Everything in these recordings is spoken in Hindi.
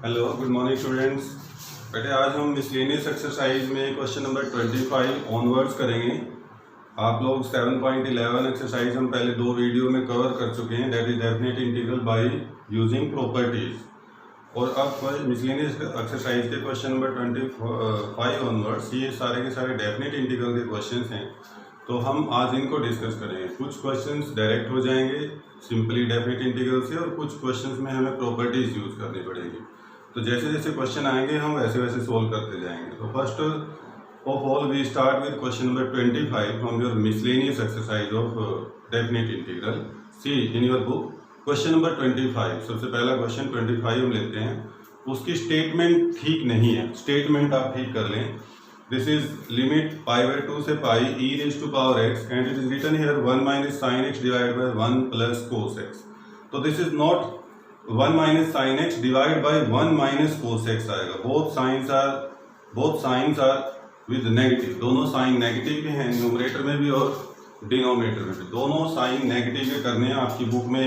Hello, good morning students. बेटे आज हम मिसलेनियस एक्सरसाइज में क्वेश्चन नंबर 25 ऑनवर्ड्स करेंगे। आप लोग 7.11 एक्सरसाइज हम पहले दो वीडियो में कवर कर चुके हैं, that is definite integral by using properties. और अब मिसलेनियस एक्सरसाइज के क्वेश्चन नंबर 25 ऑनवर्ड्स ये सारे के सारे डेफिनेट इंटीग्रल के क्वेश्चन हैं, तो हम आज इनको डिस्कस करेंगे। कुछ क्वेश्चंस डायरेक्ट हो जाएंगे सिंपली डेफिनेट इंटीग्रल से, और कुछ क्वेश्चंस में हमें प्रॉपर्टीज यूज करनी पड़ेगी। तो जैसे जैसे क्वेश्चन आएंगे हम वैसे वैसे सोल्व करते जाएंगे। तो first of all we start with question number 25 from your miscellaneous exercise of definite integral. See in your book question number 25। सबसे पहला क्वेश्चन 25 हम लेते हैं। उसकी स्टेटमेंट ठीक नहीं है, स्टेटमेंट आप ठीक कर लें। दिस इज लिमिट π/2 से pi e⁻x and it is written here 1 - sin x divided by 1 + cos x। तो this is not 1 - sin x divide by 1 - cos x आएगा। Both sines are with negative, दोनों साइन नेगेटिव के हैं, न्यूमरेटर में भी और डिनोमिनेटर में भी। दोनों साइन नेगेटिव के करने हैं। आपकी बुक में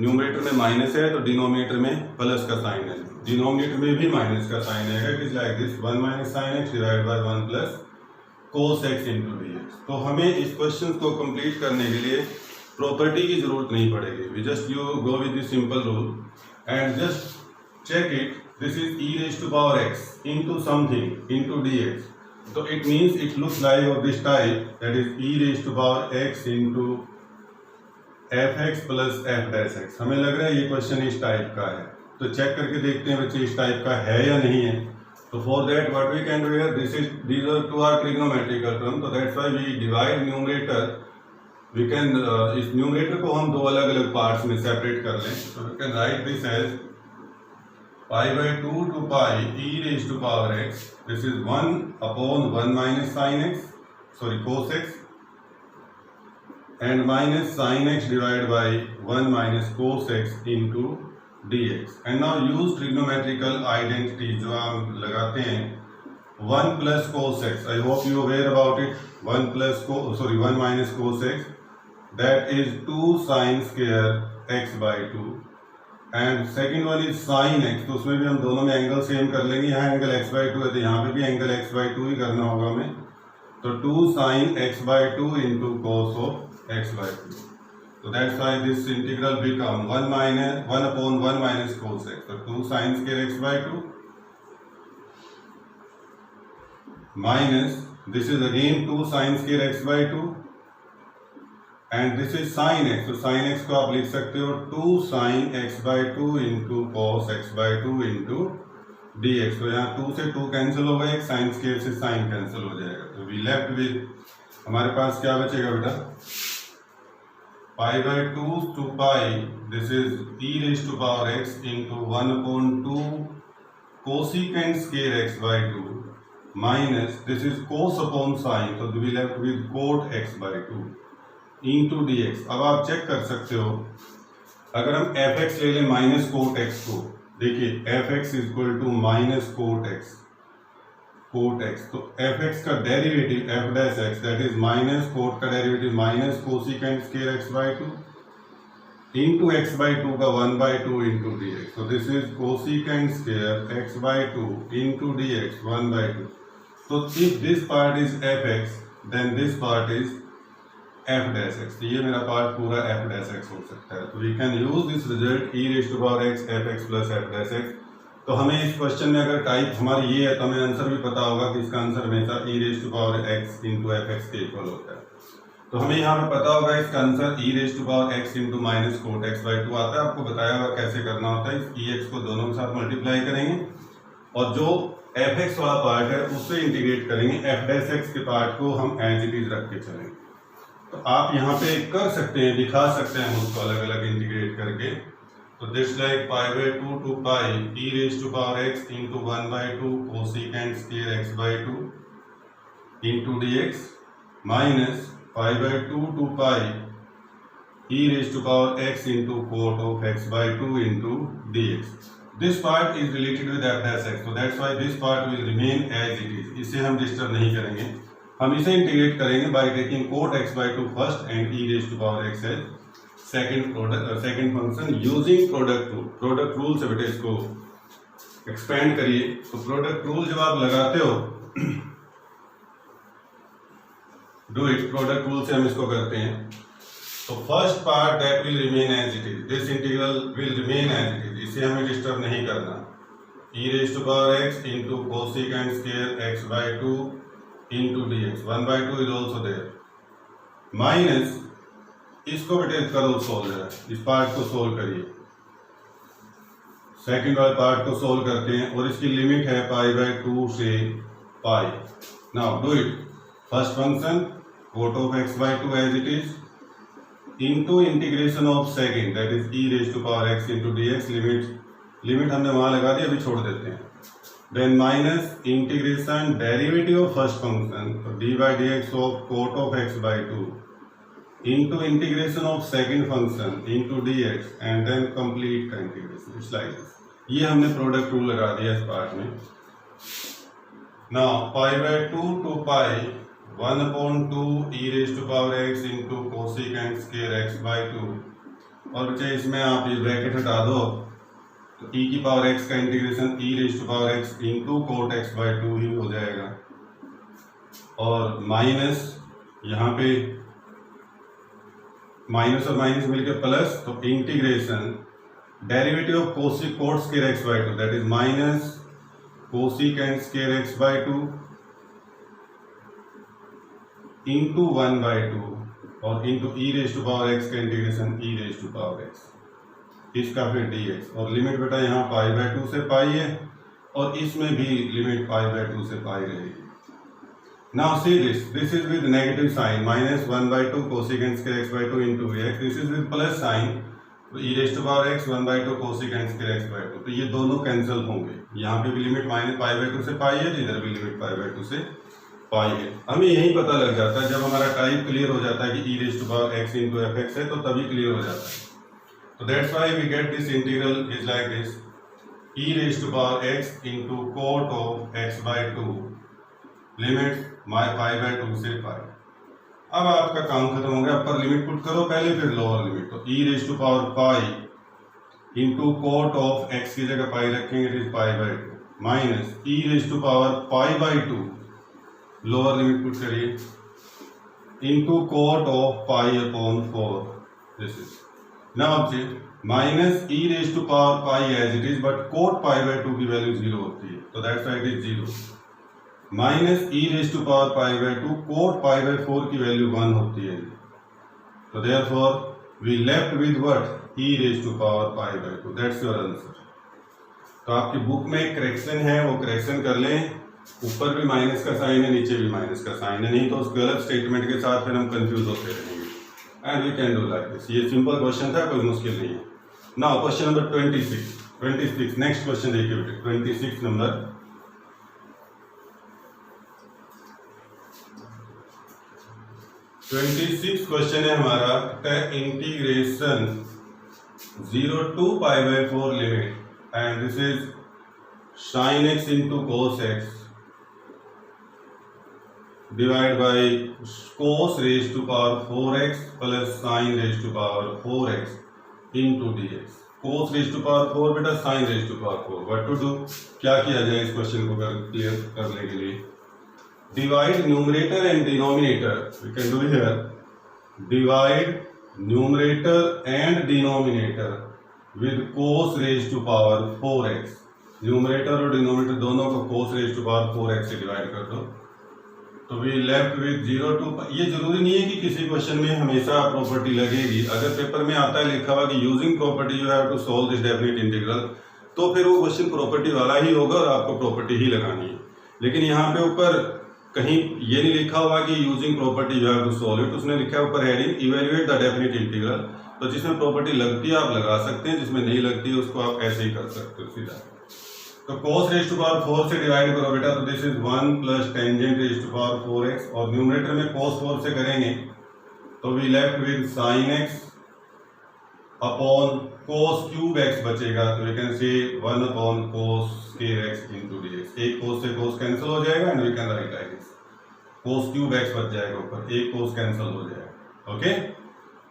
न्यूमरेटर में माइनस है तो डिनोमिनेटर में प्लस का साइन है, डिनोमिनेटर में भी माइनस का साइन है। It is like this 1 - sin x divide by 1 + cos x × dx। तो हमें इस क्वेश्चन को कंप्लीट करने के लिए प्रॉपर्टी की जरूरत नहीं पड़ेगी। We just you go with this simple rule and just check it. This is e⁻x into something into dx। तो it means it looks like of this type, that is e⁻x into fx + f'। हमें लग रहा है ये क्वेश्चन इस टाइप का है, तो चेक करके देखते हैं बच्चे इस टाइप का है या नहीं है। तो for that what we can do here, these are two are trigonometrical term, so that's why we divide numerator। We can इस न्यूमरेटर को हम दो अलग अलग पार्ट्स में सेपरेट कर लें। तो we can write this as π/2 to pi e⁻x। This is 1/1 - sin x, sorry cos x, and minus sin x divide by 1 - cos x into dx। And now use trigonometrical identity जो हम लगाते हैं। 1 + cos x, I hope you aware about it. 1 - cos x, that is 2 sin square x/2, and second one is sin x। तो उसमें भी हम दोनों में एंगल सेम कर लेंगे। यहाँ एंगल x/2 है तो यहाँ पे भी एंगल x/2 ही करना होगा हमें। तो 2 sin x/2 into cos of x/2। तो that's why this integral become 1/1 - cos x। तो 2 sin square x/2 minus this is again 2 sin square x/2 and this is sin x। तो sin x को आप लिख सकते हो 2 sin x/2 into cos x/2 into dx। तो यहाँ 2 से 2 कैंसिल होगा, एक sin स्क्वायर से sin कैंसिल हो जाएगा। तो वी लेफ्ट विद, हमारे पास क्या बचेगा बेटा, π/2 to pi, this is e⁻x into 1/2 cosecant square x/2 minus this is cos upon sin, तो we left with cot x/2 into dx। अब आप चेक कर सकते हो, अगर हम fx ले लें माइनस कोट x को, देखिए fx = कोट x, तो fx का derivative f'(x), that is minus cot का derivative minus cosecant square x/2 into x/2 का 1/2 into dx। तो this is cosecant square x/2 into dx 1/2। तो if this part is fx then this part is f'(x)। तो ये मेरा पार्ट पूरा f'(x) हो सकता है। तो we can use this result e⁻x fx + f'(x)। तो हमें इस क्वेश्चन में अगर टाइप हमारी ये है तो हमें आंसर भी पता होगा कि इसका आंसर हमेशा e⁻x into fx के इक्वल होता है। तो हमें यहाँ पे पता होगा इसका answer e⁻x into -cot x/2 आता है। आपको बताया हुआ कैसे करना होता है। इस ex को दोनों के साथ मल्टीप्लाई करेंगे और जो fx वाला पार्ट है उससे इंटीग्रेट करेंगे। f'(x) के पार्ट को हम एज इट इज रख के चलेंगे। तो आप यहाँ पे कर सकते हैं, दिखा सकते हैं उसको अलग अलग इंटीग्रेट करके। तो this like π/2 to pi e⁻x into 1/2 cosecant square x/2 into dx minus π/2 to pi e⁻x into cot of x/2 into dx। This part is related with f'(x), so that's why this part will remain as it is। इसे हम डिस्टर्ब नहीं करेंगे, हम इसे इंटीग्रेट करेंगे by taking cot x/2 first and e⁻x as second function using product rule. Product rule से बेटे इसको एक्सपेंड करिए। तो प्रोडक्ट रूल जब आप लगाते हो, डू इट, प्रोडक्ट रूल से हम इसको करते हैं। तो first part that will remain as it is, this integral will remain as it is, इसे हमें डिस्टर्ब नहीं करना। e raised to power x into cosecant square x by 2 into dx, 1/2 is also there, minus इसको बेटे करो सोल्व, इस पार्ट को सोल्व करिए, सेकंड वाले पार्ट को सोल्व करते हैं और इसकी लिमिट है π/2 से pi. Now do it, first function cot of x/2 as it is into integration of second that is e raised to power x into dx, limit हमने वहां लगा दी, अभी छोड़ देते हैं। Then minus integration derivative of first function, तो d/dx of cot of x/2 into integration of second function into dx and then complete का integration, it's like this। ये हमने प्रोडक्ट रूल लगा दिया इस पार्ट में। now π/2 to pi 1/2 e raised to power x into cosecant square x/2, और बच्चे इसमें आप ये ब्रैकेट हटा दो तो e की पावर x का integration e raised to power x into cot x/2 ही हो जाएगा, और माइनस यहाँ पे माइनस और माइनस मिलकर प्लस, तो integration derivative of Kosi coat square x/2 that is minus cosecant square x/2 into 1/2 और into e raised to power x का integration e raised to power x, इसका फिर dx, और लिमिट बेटा यहाँ π/2 से पाई है और इसमें भी लिमिट π/2 से पाई रहेगी। Now see this, this is with negative sign, minus 1/2 cosecant square x/2 into x, this is with plus sign, तो e raised to power x 1/2 cosecant square x/2, तो ये दोनों कैंसिल होंगे, यहाँ पे भी लिमिट माइनस π/2 से पाई है, इधर भी लिमिट π/2 से पाई है। हमें यही पता लग जाता है, जब हमारा टाइप क्लियर हो जाता है कि e raised to power x into fx है, तो तभी क्लियर हो जाता है। तो that's why we get this integral is like this, e raised to power x into cot of x/2 लिमिट π/2 से पाई। अब आपका काम खत्म हो गया, अपर लिमिट पुट करो पहले, फिर लोअर लिमिट, तो e raised to power pi into cot of x की जगह पाई रखेंगे, it is π/2 minus e raised to power π/2, lower limit put करिए, into cot of π/4, this is now object minus e raised to power pi as it is, but cot π/2 की वैल्यू 0 होती है, तो that's why it is 0, minus e raised to power π/2 coat π/4 की वैल्यू 1 होती है, तो therefore we left with what e raised to power π/2, that's your answer. तो आपकी बुक में एक करेक्शन है, वो करेक्शन कर लें, ऊपर भी माइनस का साइन है, नीचे भी माइनस का साइन है, नहीं तो उस गलत स्टेटमेंट के साथ फिर हम कंफ्यूज होते रहेंगे। And we can do like this, ये सिंपल क्वेश्चन था, कोई मुश्किल नहीं है। Now question number 26, next question देखिए बेटे, 26 नंबर, क्वेश्चन है हमारा, integration 0 to π/4 limit and this is sin x into cos x divided by cos raised to power 4x plus sin raised to power 4x into dx, cos raised to power 4 बेटा sin raised to power 4, what to do, क्या किया जाए इस क्वेश्चन को क्लियर करने के लिए, divide numerator and denominator, we can do here, divide numerator and denominator with cos raised to power 4x, numerator और डिनोमिनेटर दोनों को cos raised to power 4x से डिवाइड कर दो, तो वी लेफ्ट विद 0 to, ये जरूरी नहीं है कि किसी क्वेश्चन में हमेशा प्रॉपर्टी लगेगी, अगर पेपर में आता है लिखा हुआ कि using property you have to solve this definite integral, तो फिर वो क्वेश्चन प्रॉपर्टी वाला ही होगा और आपको प्रॉपर्टी ही लगानी है। लेकिन यहाँ पे ऊपर कहीं ये नहीं लिखा हुआ कि using property you have to solve it, उसने लिखा है ऊपर heading evaluate the definite integral, तो जिसमें प्रॉपर्टी लगती है आप लगा सकते हैं, जिसमें नहीं लगती है उसको आप ऐसे ही कर सकते हो सीधा। तो cos raised to power 4 से डिवाइड करो बेटा, तो this is 1 plus tangent raised to power 4x, और न्यूमरेटर में cos 4 से करेंगे तो we left with sin x upon cos cube x बचेगा, तो we can say 1 upon cos square x into dx, एक cos से cos कैंसिल हो जाएगा and we can write like this, cos cube x बच जाएगा ऊपर, एक cos कैंसिल हो जाएगा, ओके।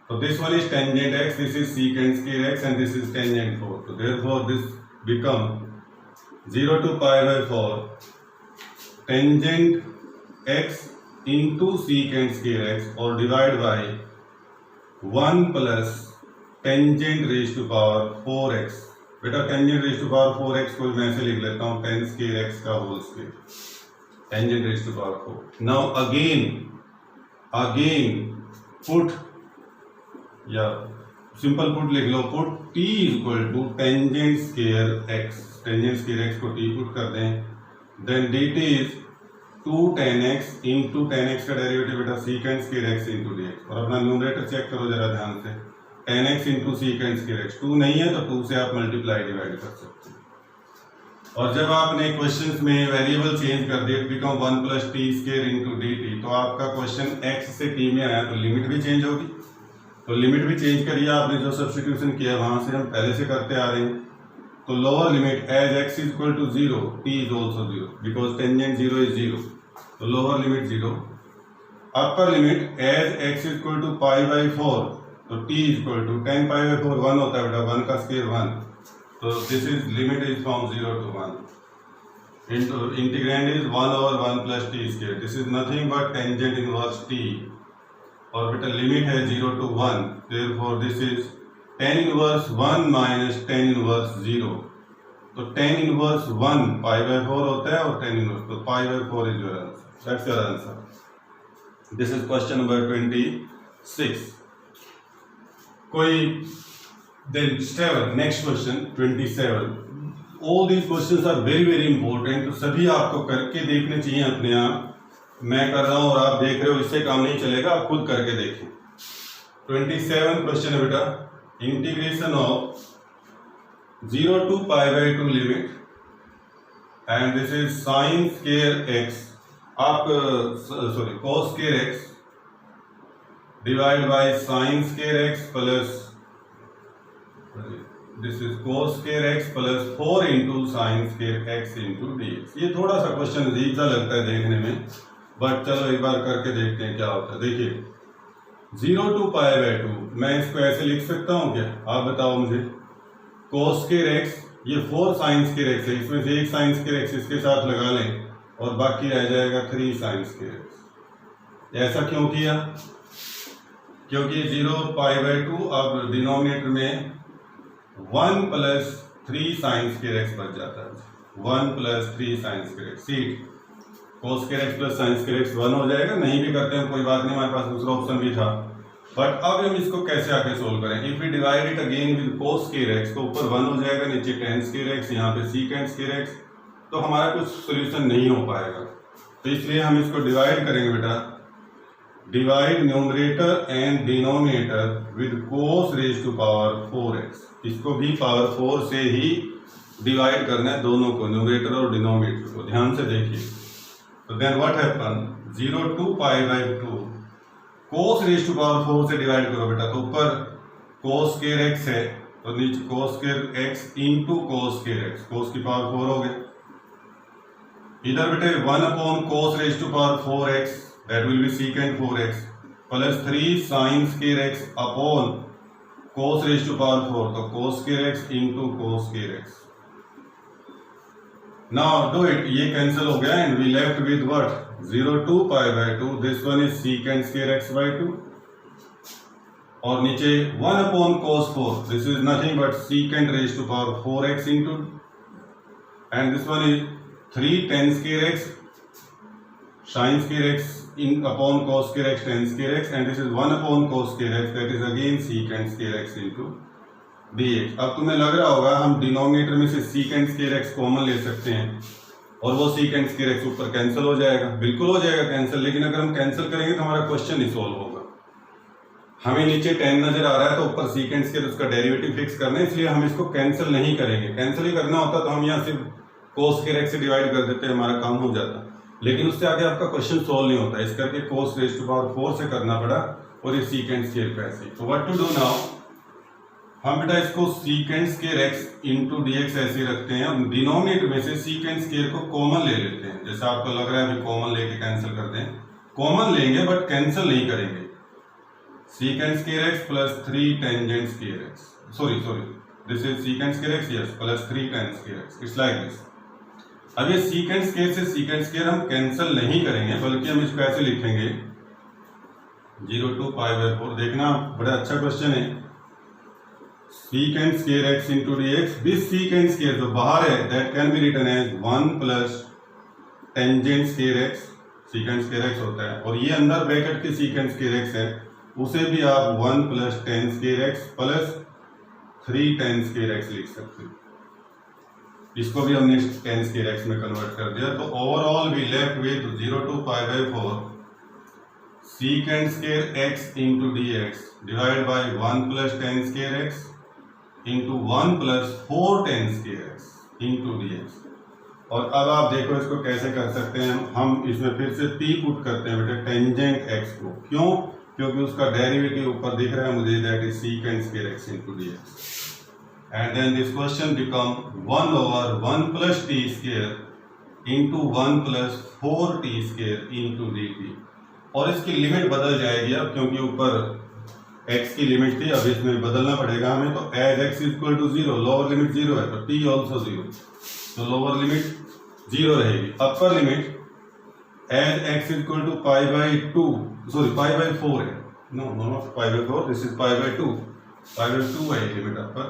तो this one is tangent x, this is secant square x and this is tangent 4, तो therefore this become 0 to pi by 4 tangent x into secant square x और divide by 1 plus tangent raised to power 4x। बेटा tangent raised to power 4x को मैं ऐसे लिख लेता हूँ tan square x का whole square, tangent raised to power 4। now again put या सिंपल पुट लिख लो, put t equal to tangent square x, tangent square x को t पुट कर दें, then dt is 2 tan x into tan x का डेरिवेटिव बेटा secant square x into dx। और अपना न्यूमरेटर चेक करो जरा ध्यान से, tan x into secant square x, 2 नहीं है तो 2 से आप मल्टीप्लाई डिवाइड कर सकते हैं। और जब आपने क्वेश्चंस में वेरिएबल चेंज कर दिए become 1 plus T square into dt, तो आपका क्वेश्चन x से t में आया तो लिमिट भी चेंज होगी, तो लिमिट भी चेंज करिए आपने, जो सब्स्टिट्यूशन किया वहां से हम पहले से करते आ रहे हैं। तो lower limit as x is equal to 0 t is also 0 because tangent 0 is 0, तो lower limit 0। Upper limit as x is equal to pi by 4, तो t is equal to tan pi by 4 1 होता है बेटा, 1 का स्क्वायर 1, तो this is limit is from 0 to 1 into integrand is 1 over 1 plus t square, this is nothing but tangent inverse t, और बेटा लिमिट है 0 to 1, therefore this is tan inverse 1 minus tan inverse 0, तो tan inverse 1 pi by 4 होता है और tan inverse, तो pi by 4 is your answer, that's your answer। this is question number 26। कोई then 7 next question 27। all these questions are very very important, तो सभी आपको करके देखने चाहिए अपने आप। मैं कर रहा हूं और आप देख रहे हो, इससे काम नहीं चलेगा, आप खुद करके देखें। 27 क्वेश्चन है बेटा, integration of 0 to pi by 2 limit and this is sine square x, आप sorry cos square x divide by sine square x plus this is cos square x plus 4 into sine square x into dx। ये थोड़ा सा क्वेश्चन अजीब सा लगता है देखने में, बट चलो एक बार करके देखते हैं क्या होता है। देखिए 0 to pi by 2, मैं इसको ऐसे लिख सकता हूँ क्या, आप बताओ मुझे। cos स्क्वायर x, ये 4 साइन स्क्वायर x है, इसमें से एक साइन स्क्वायर x इसके साथ लगा लें और बाकी रह जाएगा 3 साइन स्क्वायर x। ऐसा क्यों किया, क्योंकि 0 pi by 2 अब डिनोमिनेटर में 1 प्लस 3 साइन स्क्वायर x बच जाता है, 1 plus 3 sine square x, seat cos square x plus sine square x 1 हो जाएगा। नहीं भी करते हैं कोई बात नहीं, हमारे पास दूसरा ऑप्शन भी था, बट अब हम इसको कैसे आके सोल्व करें। If we divide it again with cos square x, तो ऊपर 1 हो जाएगा, नीचे tan स्क्वायर x, यहाँ पे secant स्क्वायर x, तो हमारा कुछ सोल्यूशन नहीं हो पाएगा। तो इसलिए हम इसको डिवाइड करेंगे बेटा, divide numerator and denominator with cos raise to power 4x, इसको भी पावर 4 से ही डिवाइड करना है, दोनों को, न्यूमरेटर और डिनोमिनेटर को। ध्यान से देखिए, तो then what happen, 0 to pi by 2 cos raise to power 4 से डिवाइड करो बेटा, तो ऊपर cos स्क्वायर x है तो नीचे cos square x into cos square x, cos की पावर 4 हो गया। इधर बेटे 1 upon cos raise to power 4x, that will be secant 4x plus 3 sin square x upon cos raise to power 4, तो cos square x into cos square x। Now do it, ये कैंसिल हो गया and we left with what, 0 to pi by 2, this one is secant square x by 2, और नीचे 1 upon cos 4, this is nothing but secant raise to power 4x into, and this one is 3 tan square x sin square x in upon cos square x tan square x, and this is 1 upon cos square x, that is again secant square x into dx। अब तुम्हें लग रहा होगा हम डिनोमिनेटर में से secant स्क्वायर x कॉमन ले सकते हैं और वो secant स्क्वायर x ऊपर कैंसिल हो जाएगा, बिल्कुल हो जाएगा कैंसिल, लेकिन अगर हम कैंसिल करेंगे तो हमारा क्वेश्चन ही सॉल्व होगा। हमें नीचे tan नजर आ रहा है तो ऊपर secant स्क्वायर उसका डेरिवेटिव फिक्स करना है, इसलिए हम इसको कैंसिल नहीं करेंगे। कैंसिल ही करना होता तो हम यहाँ सिर्फ cos स्क्वायर x से डिवाइड कर देते, हमारा काम हो जाता, लेकिन उससे आगे आपका क्वेश्चन सॉल्व नहीं होता, इस करके cos रेज टू पावर 4 से करना पड़ा और ये secant स्क्वायर का ऐसे। तो व्हाट टू डू नाउ, हम बेटा इसको secant square x into dx ऐसे रखते हैं, हम डिनोमिनेटर में से secant स्क्वायर को कॉमन ले लेते हैं, जैसे आपको लग रहा है अभी कॉमन लेके कैंसिल करते हैं, कॉमन लेंगे बट कैंसिल नहीं करेंगे। secant square x plus 3 tangent square x, sorry this is secant square x, yes, plus 3 tan square x, it's like this. अब ये सीकेंट स्क्वायर से सीकेंट स्क्वायर हम कैंसिल नहीं करेंगे, बल्कि हम इसको ऐसे लिखेंगे 0 to π/4। देखना बड़ा अच्छा क्वेश्चन है। Secant square x into d x, this secant square जो बाहर है that can be written as 1 plus tangent square x, secant square x होता है, और ये अंदर ब्रैकेट के सीकेंट स्क्वायर x है, उसे भी आप 1 plus tan square x plus 3 tan square x लिख सकते हैं। इसको भी हमने टेन स्क्वायर x में कन्वर्ट कर दिया। तो overall we left with 0 to π/4 secant square x into d x divide by 1 plus tan square x into 1 plus 4 tan square x into d x. और अब आप देखो इसको कैसे कर सकते हैं, हम इसमें फिर से t पुट करते हैं बेटा टेंजेंट x को। क्यों? क्योंकि उसका डेरिवेटिव ऊपर दिख रहा है मुझे, that is secant square x into d x. And then this question become 1 over 1 plus t square into 1 plus 4t square into dt। और इसकी लिमिट बदल जाएगी अब, क्योंकि ऊपर x की लिमिट थी, अब इसमें बदलना पड़ेगा हमें। तो as x equal to 0, lower limit 0 है तो t ऑल्सो 0, तो लोअर लिमिट 0 रहेगी। Upper limit as x equal to π/2, sorry π/4 है, नो नॉट π/4, दिस इज π/2, π/2 है लिमिट अपर।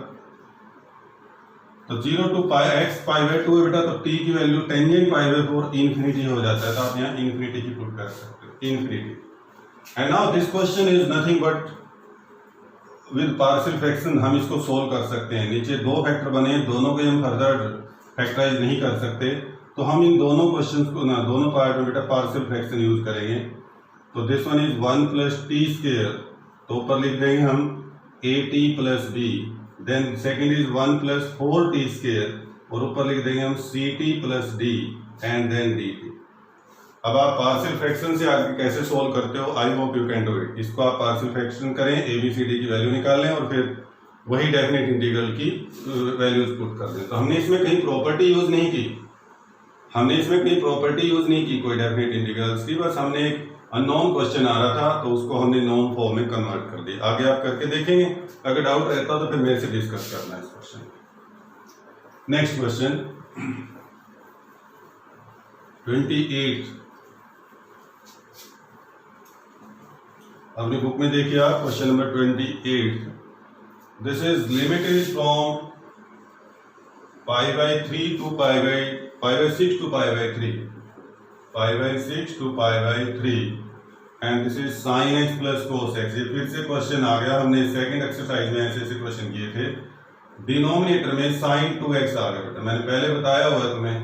तो 0 to x π/2 है बेटा, तो t की वैल्यू टेंजेंट π/4 इन्फिनिटी हो जाता है, तो आप यहाँ इन्फिनिटी की पुट कर सकते हो, infinity. And now this question is nothing but with partial fraction हम इसको सोल्व कर सकते हैं। नीचे दो फैक्टर बने, दोनों को हम फर्दर फैक्टराइज नहीं कर सकते, तो हम इन दोनों क्वेश्चंस को ना दोनों पार्ट में बेटा पार्शियल फ्रैक्शन यूज करेंगे। तो this one is 1 plus t square, तो ऊपर लिख देंगे हम at plus b, then second is 1 plus 4t square, और ऊपर लिख देंगे हम ct plus d and then dt। अब आप पार्शियल फ्रैक्शन से आगे कैसे सोल्व करते हो, आई hope you can do it. इसको आप पार्शियल फ्रैक्शन करें, ABCD की वैल्यू निकालें और फिर वही डेफिनेट इंटीग्रल की वैल्यूज पुट कर दें। तो हमने इसमें कहीं प्रॉपर्टी यूज नहीं की, कोई डेफिनेट इंटीग्रल्स की, बस हमने एक अननोन क्वेश्चन आ रहा था तो उसको हमने नोन फॉर्म में कन्वर्ट कर दिया। आगे आप करके देखेंगे, अगर डाउट रहता तो फिर मेरे से डिस्कस करना है इस क्वेश्चन। नेक्स्ट क्वेश्चन 28, अपनी बुक में देखिए आप question number 28। This is limit is from π/3 to π/6 to π/3, π/6 to π/3, and this is sin x plus cos x। ये फिर से क्वेश्चन आ गया, हमने सेकंड एक्सरसाइज में ऐसे क्वेश्चन किए थे। डिनोमिनेटर में sin 2x आ गया बेटा, मैंने पहले बताया हुआ है तुम्हें,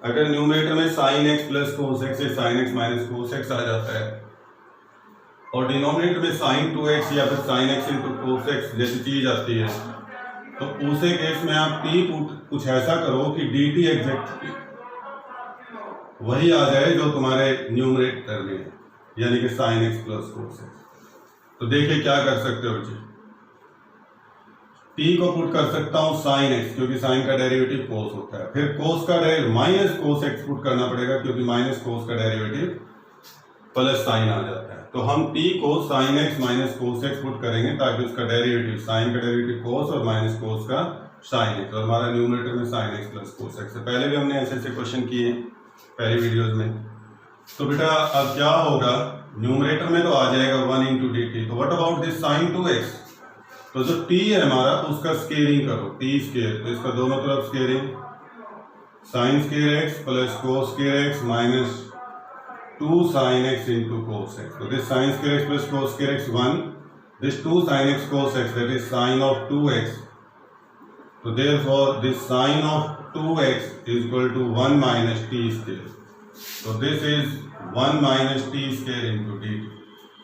अगर न्यूमरेटर में sin x plus cos x से sin x minus cos x आ जाता है, और डिनोमिनेटर में sin 2x या फिर sin x into cos x जैसी चीज आती है, तो उसे केस में आप t कुछ ऐसा करो कि dt एग्जैक्ट वही आ जाए जो तुम्हारे न्यूमरेटर में है, यानी कि sin x plus cos x। तो देखिए क्या कर सकते हो जी, t को पुट कर सकता हूं sin x, क्योंकि sin का डेरिवेटिव cos होता है, फिर cos का माइनस cos x पुट करना पड़ेगा, क्योंकि माइनस cos का डेरिवेटिव प्लस sin आ जाता है। तो हम t को sin x minus cos x put करेंगे, ताकि उसका डेरिवेटिव sin का डेरिवेटिव cos और माइनस cos का sin x, और हमारा न्यूमरेटर में sin x plus cos x है। पहले भी हमने ऐसे क्वेश्चन किए पहले वीडियोज में। तो बेटा अब क्या होगा, न्यूमरेटर में तो आ जाएगा 1 इंटू डी टी, तो what about this sin 2x, तो जो t है हमारा उसका स्केयरिंग करो, t स्केयर, तो इसका दोनों तरफ squaring, sin square x plus cos square x minus 2 sin x into cos x। तो this sin square x plus cos square x 1, this 2 sin x cos x, that is sin of 2x, so therefore this sin of 2x is equal to 1 minus t square, so this is 1 minus t square into dt।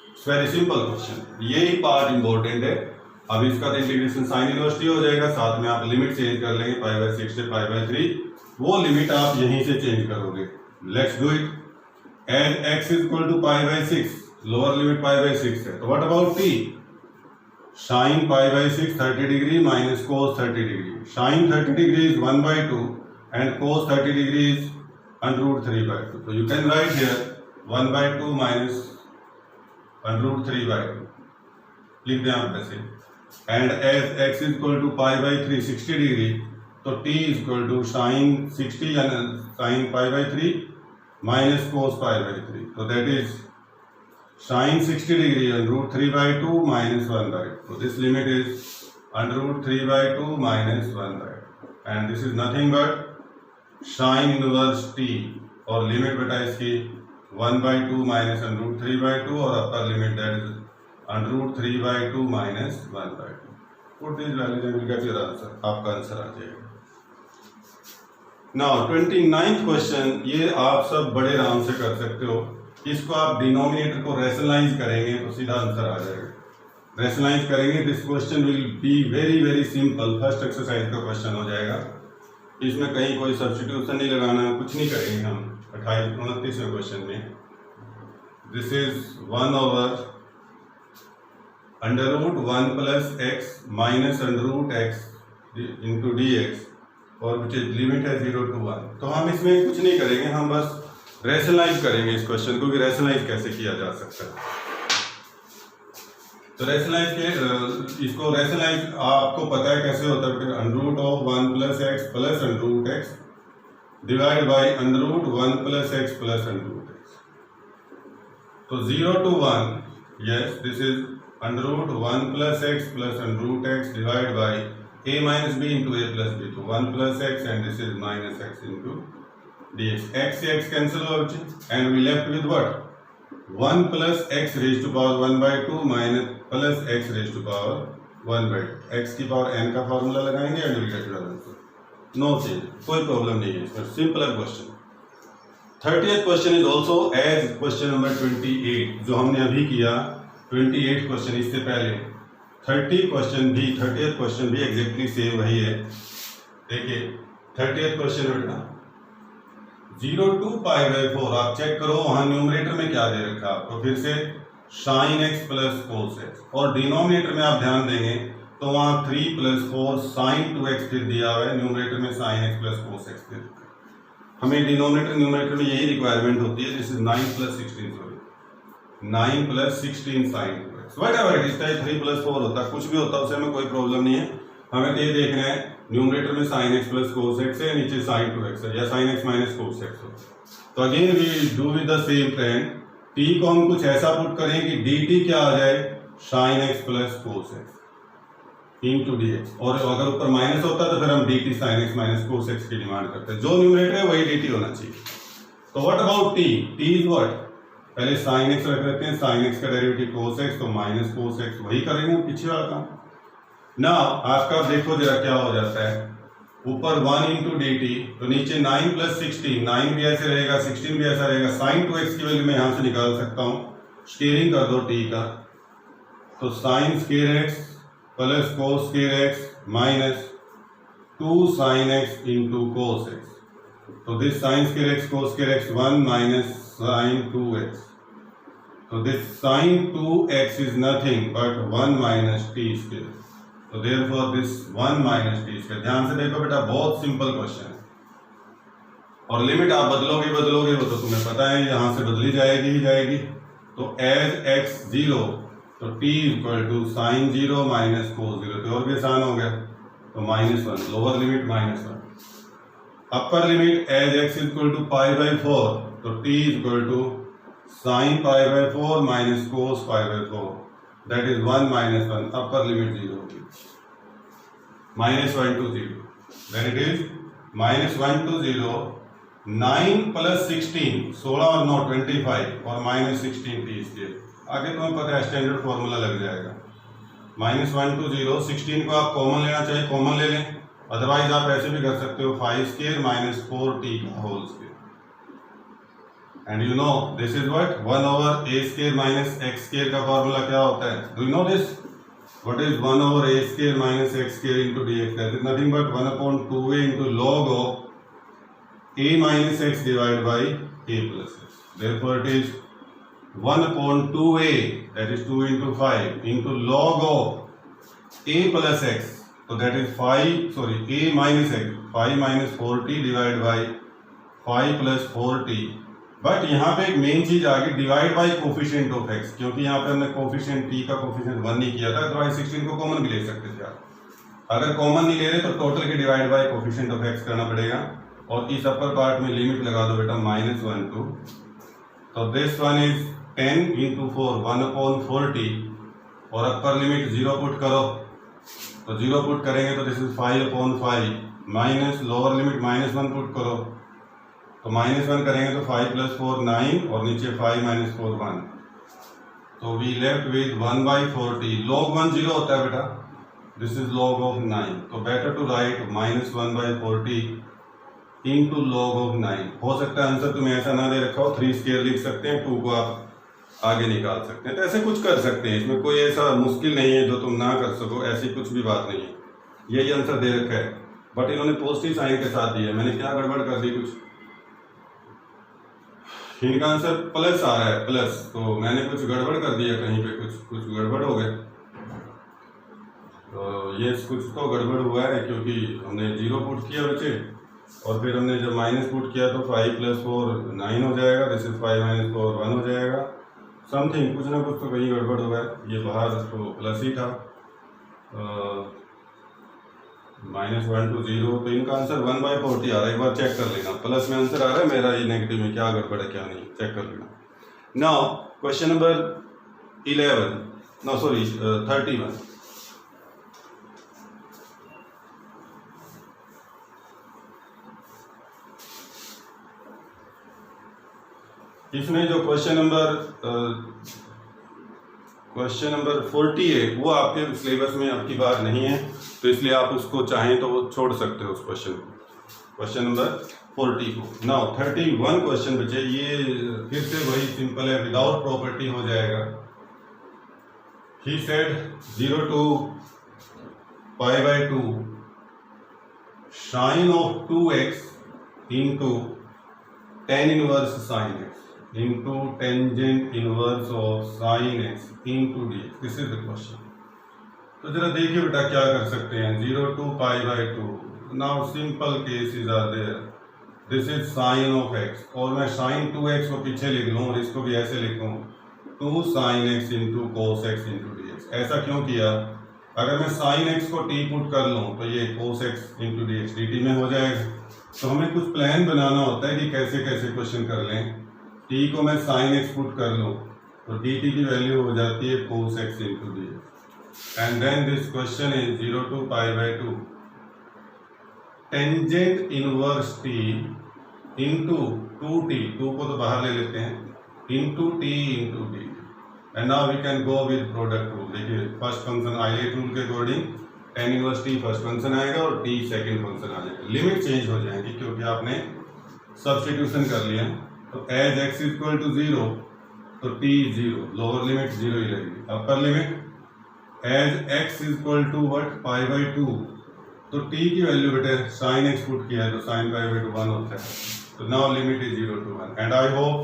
It's very simple question, यही पार्ट इंपॉर्टेंट है। अब इसका तो इंटीग्रेशन साइन इनवर्स हो जाएगा, साथ में आप लिमिट चेंज कर लेंगे π/6 से π/3, वो लिमिट आप यहीं से चेंज करोगे। Let's do it. As x is equal to π/6, lower limit π/6 है, तो what about t, sin π/6 30 degree minus cos 30 degree, sin 30 degree is 1/2 and cos 30 degree is √3/2, so you can write here 1/2 minus √3/2, लिख दें आप वैसे। And as x is equal to π/3 60 degree, तो t is equal to sine 60 यानी साइन π/3 माइनस कोस π/3, तो that is sine 60 degree √3/2 minus 1/2, तो this limit is √3/2 minus 1/2 and this is nothing but sine inverse t और लिमिट बेटा इसकी 1/2 माइनस √3/2 और upper limit that is √3/2 minus 1/2. Put this values and will get your answer, आपका आंसर आ जाएगा. नाउ 29th क्वेश्चन, ये आप सब बड़े आराम से कर सकते हो. इसको आप डिनोमिनेटर को रैशनलाइज करेंगे तो सीधा आंसर आ जाएगा. रैशनलाइज करेंगे, this question will be very very simple. First exercise का क्वेश्चन हो जाएगा. इसमें कहीं कोई सब्स्टिट्यूशन नहीं लगाना, कुछ नहीं करेंगे हम. 29वें क्वेश्चन में this is 1/√1 + x minus √x into dx और विच इज लिमिट है 0 to 1. तो हम इसमें कुछ नहीं करेंगे, हम बस रैशनलाइज करेंगे इस क्वेश्चन को कि रैशनलाइज कैसे किया जा सकता है. तो रैशनलाइज के इसको रैशनलाइज आपको पता है कैसे होता है. √1 + x plus √x divide by √1 + x plus √x. तो 0 to 1, yes this is √1 + x plus √x divide by a minus b into a plus b, तो 1 + x and this is minus x into dx. x से x cancel हो and we left with what? 1 + x raised to power 1/2 minus plus x raised to power 1/2. x की पावर n का फॉर्मूला लगाएंगे and we will get your answer. No change, कोई प्रॉब्लम नहीं है इसमें. Simpler question. 30th question is also as question number 28 जो हमने अभी किया. 28 क्वेश्चन इससे पहले 30th क्वेश्चन भी एग्जैक्टली सेम वही है. देखिए 30th क्वेश्चन बेटा 0 to π/4. आप चेक करो वहां न्यूमरेटर में क्या दे रखा है आपको. फिर से sin x plus cos x और डिनोमिनेटर में आप ध्यान देंगे तो वहां 3 + 4 sin 2x फिर दिया हुआ है. न्यूमरेटर में sin x plus cos x फिर. हमें डिनोमिनेटर न्यूमरेटर में यही रिक्वायरमेंट होती है. This is 9 + 16 9 + 16 sin 2x. Whatever it is, चाहे 3 + 4 होता, कुछ भी होता, उससे हमें कोई प्रॉब्लम नहीं है. हमें ये देखना है न्यूमरेटर में sin x plus cos x है, नीचे sin 2x है या sin x minus cos x हो. तो again we do with the same trend. t को हम कुछ ऐसा पुट करें कि dt क्या आ जाए sin x plus cos x into dx. और अगर ऊपर माइनस होता तो फिर हम dt sin x minus cos x की डिमांड करते हैं. जो न्यूमरेटर है वही dt होना चाहिए. तो what about t? t is what? पहले sin x रख लेते हैं. sin x का डेरिवेटिव cos x, तो माइनस cos x वही करेंगे पीछे वाला काम. ना आपका देखो जरा क्या हो जाता है. ऊपर 1 इंटू dt, तो नीचे 9 + 16. 9 भी ऐसे रहेगा, 16 भी ऐसा रहेगा. sin 2x की वैल्यू मैं यहाँ से निकाल सकता हूँ. स्केयरिंग कर दो t का, तो sin square x plus cos square x minus 2 sin x into cos x. तो this sin square x cos square x 1 minus sin 2x. So this sin 2x is nothing but 1 minus t square. So therefore this 1 minus t square. ध्यान से देखो बेटा, बहुत सिंपल क्वेश्चन है. और लिमिट आप बदलोगे वो तो तुम्हें पता है यहाँ से बदली जाएगी ही जाएगी. तो एज x 0 तो t = sin 0 माइनस cos 0. तो और भी आसान हो गया. तो -1, lower limit -1. Upper limit as x = π/4 तो t = sin π/4 minus cos π/4, that is 1 - 1. Upper limit 0 होगी. -1 to 0, then it is -1 to 0. 9 + 16, 16 और 9 25 और -16 t स्क्वायर. आगे तुम्हें पता है स्टैंडर्ड फॉर्मूला लग जाएगा. -1 to 0. 16 को आप कॉमन लेना चाहिए, कॉमन ले लें. अदरवाइज आप ऐसे भी कर सकते हो 5 स्क्वायर माइनस 4t का whole square. And you know this is what 1/a² minus x² का फॉर्मूला क्या होता है? Do you know this? What is 1/a² minus x² into dx? That is nothing but 1/2a into log of a minus x divided by a plus x. Therefore it is 1/2a, that is 2 into 5 into log of a plus x. So that is a minus x, 5 minus 4t divided by 5 plus 4t. But यहाँ पे एक मेन चीज आ गई, divide by coefficient of x, क्योंकि यहाँ पे हमने कोफिशिएंट t का कोफिशिएंट 1 नहीं किया था. अदरवाइज 16 को कॉमन भी ले सकते थे आप. अगर कॉमन नहीं ले रहे तो टोटल के divide by coefficient of x करना पड़ेगा, और इस अपर पार्ट में लिमिट लगा दो बेटा -1 2, तो दिस वन इज 10 इंटू 4 1/40, और अपर लिमिट 0 पुट करो, तो 0 पुट करेंगे तो this is 5/5, minus lower limit -1 put करो, तो -1 करेंगे तो 5 + 4 9, और नीचे 5 - 4 1, तो वी लेफ्ट विद 1/40। log 1 0 होता है बेटा, दिस इज log of 9, तो better to write -1/40 into log of 9। हो सकता है आंसर तुम्हें ऐसा ना दे रखा हो, 3 स्क्वायर लिख सकते हैं, 2 को आप आगे निकाल सकते हैं, तो ऐसे कुछ कर सकते हैं, इसमें कोई ऐसा मुश्किल नहीं है जो तुम ना कर सको, ऐसी कुछ भी बात नहीं है, यही आंसर दे रखा है, बट इन्होंने पॉजिटिव साइन के साथ दिया है, मैंने क्या गड़बड़ कर दी कुछ, इनका आंसर प्लस आ रहा है प्लस, तो मैंने कुछ गड़बड़ कर दिया कहीं पे, कुछ गड़बड़ हो गया, तो ये कुछ तो गड़बड़ हुआ है, क्योंकि हमने 0 पुट किया बच्चे, और फिर हमने जब माइनस पुट किया तो 5 + 4 9 हो जाएगा, दिस इज 5 - 4 1 हो जाएगा, समथिंग कुछ ना कुछ तो कहीं गड़बड़ हुआ है, ये बाहर तो प्लस ही था, -1 to 0, तो इनका आंसर 1/40 आ रहा है, एक बार चेक कर लेना, प्लस में आंसर आ रहा है मेरा, ये नेगेटिव में क्या गड़बड़ है क्या नहीं, चेक कर लेना। Now question number 31। इसमें जो क्वेश्चन नंबर 40 है वो आपके सिलेबस में आपकी बार नहीं है, तो इसलिए आप उसको चाहें तो वो छोड़ सकते हो उस क्वेश्चन नंबर 40 को। नाउ 31 क्वेश्चन बचे, ये फिर से वही सिंपल है, विदाउट प्रॉपर्टी हो जाएगा। He said 0 to π/2 sin of 2x into tan inverse sin x into tangent inverse of sin x into dx, this is the question. तो जरा देखिए बेटा क्या कर सकते हैं, 0 to π/2, now simple cases are there, this is sin of x, और मैं sin 2x को पीछे लिख लूँ और इसको भी ऐसे लिखूँ 2 sin x into cos x into dx। ऐसा क्यों किया, अगर मैं sin x को t पुट कर लूँ तो ये cos x into dx dt में हो जाएगा, तो हमें कुछ प्लान बनाना होता है कि कैसे कैसे क्वेश्चन कर लें। t को मैं sin x पुट कर लूँ तो dt की वैल्यू हो जाती है cos x into dx, and then this question is 0 to π/2 tangent inverse t into 2t, 2 को तो बाहर ले लेते हैं, into t into dt, and now we can go with product rule. देखिए फर्स्ट फंक्शन आइलेट रूल के according tan inverse t first function आएगा और t सेकंड फंक्शन आ जाएगा, लिमिट चेंज हो जाएगी क्योंकि आपने सब्स्टिट्यूशन कर लिया, तो एज x इक्वल टू 0 तो t 0, लोअर लिमिट 0 ही रहेगी, upper limit as x equal to what π/2, तो t की वैल्यू बेटे sin x पुट किया है तो sin π/2 1 होता है, तो now limit is 0 to 1, and I hope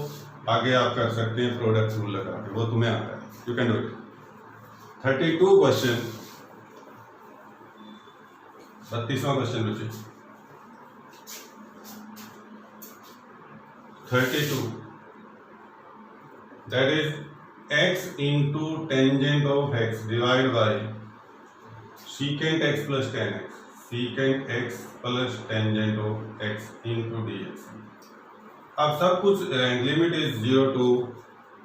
आगे आप कर सकते हैं प्रोडक्ट रूल लगा के, वो तुम्हें आता है, you can do it. 32 question, 32वां क्वेश्चन बचे 32, that is x into tangent of x divided by secant x plus tan x, secant x plus tangent of x into dx। अब सब कुछ लिमिट इज 0 to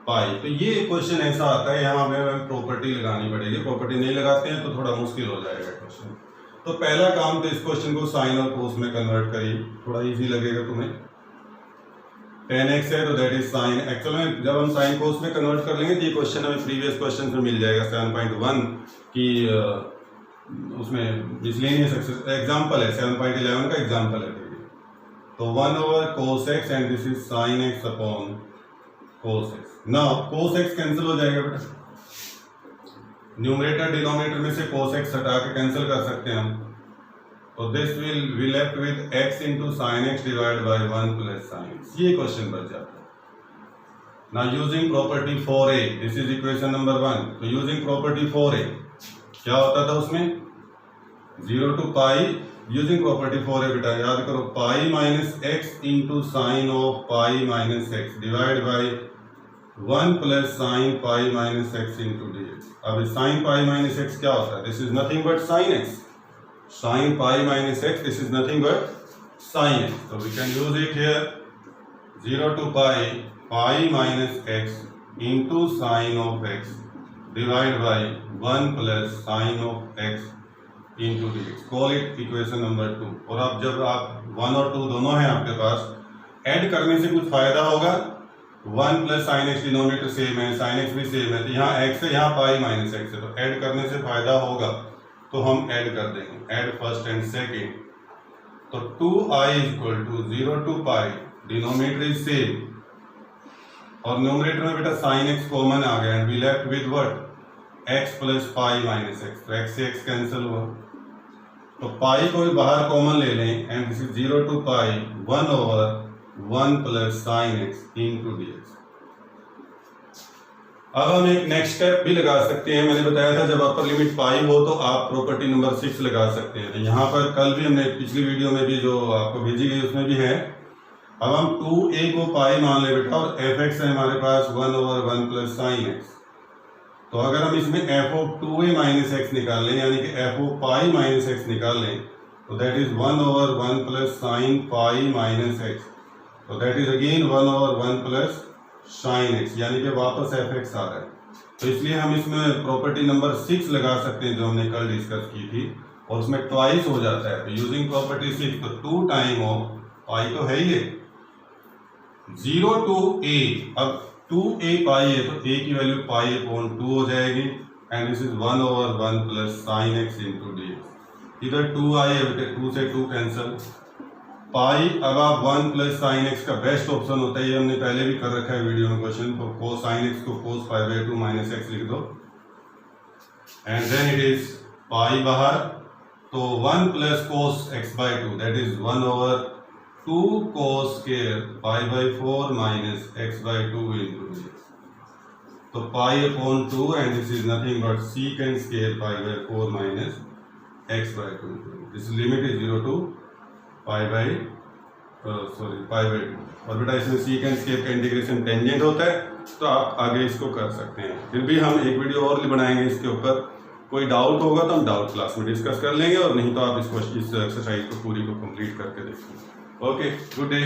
π, तो ये क्वेश्चन ऐसा आता है, यहाँ हमें प्रॉपर्टी लगानी पड़ेगी, प्रॉपर्टी नहीं लगाते हैं तो थोड़ा मुश्किल हो जाएगा क्वेश्चन। तो पहला काम तो इस क्वेश्चन को साइन और कोस में कन्वर्ट करिए, थोड़ा इजी लगेगा तुम्हें। tan x है तो दैट इज साइन, एक्चुअल में जब हम साइन कोस में कन्वर्ट कर लेंगे तो ये क्वेश्चन हमें प्रीवियस क्वेश्चन में मिल जाएगा 7.1 की, उसमें मिसलेनियस एग्जांपल है, 7.11 का एग्जांपल है, तो 1/cos x and this is sin x upon cos x। Now cos x cancel हो जाएगा बेटा, न्यूमरेटर डिनोमिनेटर में से cos x हटा के कैंसिल कर सकते हैं हम, तो this will be left with x into sin x divided by 1 plus sin x, ये क्वेश्चन बच जाता है। Now using property 4a, this is equation number 1, तो यूजिंग प्रॉपर्टी 4a क्या होता था उसमें 0 to π, यूजिंग प्रॉपर्टी 4a बेटा याद करो, pi minus x into sine of pi minus x divide by 1 plus sine pi minus x into d x. अब साइन पाई माइनस एक्स क्या होता है, this is nothing but sine x, Sin pi minus x, this is nothing but sin x. So we can use it here. 0 to pi minus x into sin of x divided by 1 plus sin of x into dx. Call it equation number 2. और अब जब आप 1 और 2 दोनों हैं आपके पास, ऐड करने से कुछ फायदा होगा। 1 plus sine x denominator same है, साइन एक्स भी सेम है, तो यहाँ x है, यहाँ पाई माइनस एक्स है, तो ऐड करने से फायदा होगा, तो हम ऐड कर देंगे। ऐड फर्स्ट एंड सेकेंड, तो 2i equal to 0 to pi, denominator is same और न्यूमरेटर में बेटा साइन एक्स कॉमन आ गया, and we left with what, x plus pi minus x, तो x से x कैंसिल हुआ, तो पाई को भी बाहर कॉमन ले लें, and this is 0 to pi 1 over 1 plus sine x into dx। अब हम एक नेक्स्ट स्टेप भी लगा सकते हैं। मैंने बताया था जब अपर लिमिट पाई हो तो आप प्रॉपर्टी नंबर 6 लगा सकते हैं। तो यहाँ पर कल भी हमने पिछली वीडियो में भी जो आपको भेजी गई उसमें भी है। अब हम 2a को पाई मान ले बेटा, और fx है हमारे पास 1 ओवर 1 प्लस साइन एक्स। तो अगर हम इसमें f of 2a minus x निकाल लें, यानी कि f of pi minus x निकाल लें, तो that is 1 over 1 plus sine pi minus x, तो that is again 1 over 1 plus sine x, यानी कि वापस fx आ रहा है। तो इसलिए हम इसमें प्रॉपर्टी नंबर 6 लगा सकते हैं जो हमने कल डिस्कस की थी, और उसमें ट्वाइस हो जाता है। तो यूजिंग प्रॉपर्टी 6, तो 2 टाइम ऑफ पाई तो है ही है 0 टू a, अब 2a पाई है तो a की वैल्यू पाई अपॉन 2 हो जाएगी, and this is 1 over 1 plus sine x into dx। इधर 2i है बेटे, 2 से 2 कैंसिल, पाई, अब आप 1 प्लस साइन एक्स का बेस्ट ऑप्शन होता है, ये हमने पहले भी कर रखा है वीडियो में क्वेश्चन, तो कोस साइन एक्स को cos pi by 2 minus x लिख दो, and then it is pi बाहर, तो 1 plus cos x by 2 that is 1 over 2 cos square pi by 4 minus x by 2 into dx। तो pi upon 2, and this is nothing but secant square pi by 4 minus x by 2। This limit is 0 to pi by pi by 2, और बेटा इसमें सीकेंड स्क्वायर का इंटीग्रेशन टेंजेंट होता है, तो आप आगे इसको कर सकते हैं। फिर भी हम एक वीडियो और बनाएंगे इसके ऊपर, कोई डाउट होगा तो हम डाउट क्लास में डिस्कस कर लेंगे, और नहीं तो आप इस एक्सरसाइज को पूरी को कंप्लीट करके देखेंगे। Okay, good day.